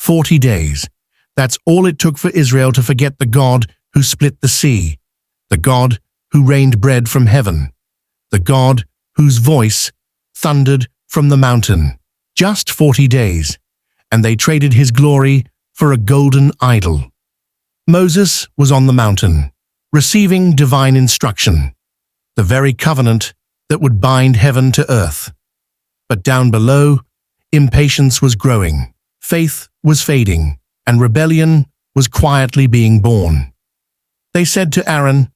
40 days. That's all it took for Israel to forget the God who split the sea, the God who rained bread from heaven, the God whose voice thundered from the mountain. Just 40 days, and they traded his glory for a golden idol. Moses was on the mountain, receiving divine instruction, the very covenant that would bind heaven to earth. But down below, impatience was growing, faith was fading, and rebellion was quietly being born. They said to Aaron,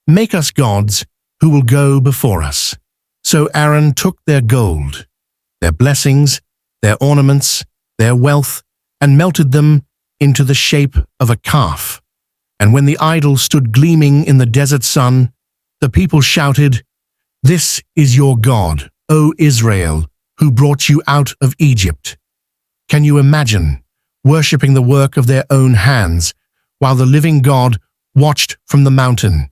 "Make us gods who will go before us." So Aaron took their gold, their blessings, their ornaments, their wealth, and melted them into the shape of a calf. And when the idol stood gleaming in the desert sun, the people shouted, "This is your God, O Israel, who brought you out of Egypt." Can you imagine worshipping the work of their own hands while the living God watched from the mountain?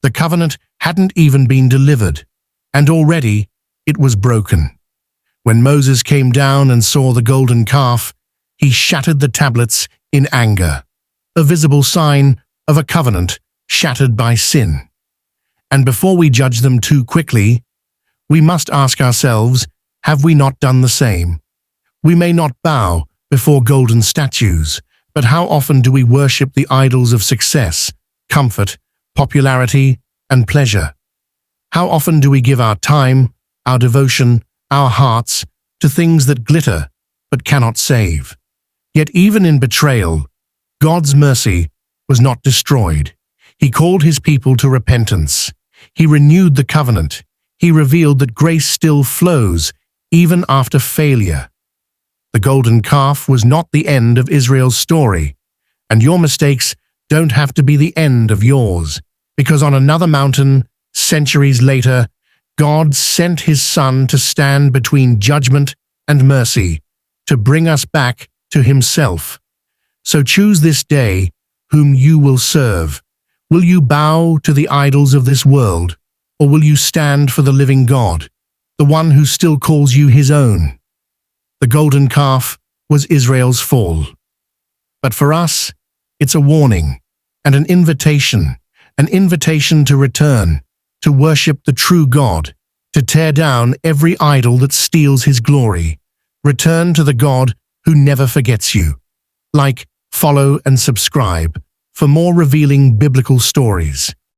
The covenant hadn't even been delivered, and already it was broken. When Moses came down and saw the golden calf, he shattered the tablets in anger, a visible sign of a covenant shattered by sin. And before we judge them too quickly, we must ask ourselves, have we not done the same? We may not bow before golden statues, but how often do we worship the idols of success, comfort, popularity, and pleasure? How often do we give our time, our devotion, our hearts to things that glitter but cannot save? Yet even in betrayal, God's mercy was not destroyed. He called his people to repentance. He renewed the covenant. He revealed that grace still flows even after failure. The golden calf was not the end of Israel's story, and your mistakes don't have to be the end of yours, because on another mountain, centuries later, God sent his Son to stand between judgment and mercy, to bring us back to himself. So choose this day whom you will serve. Will you bow to the idols of this world, or will you stand for the living God, the one who still calls you his own? The golden calf was Israel's fall. But for us, it's a warning and an invitation to return, to worship the true God, to tear down every idol that steals his glory. Return to the God who never forgets you. Like, follow, and subscribe for more revealing biblical stories.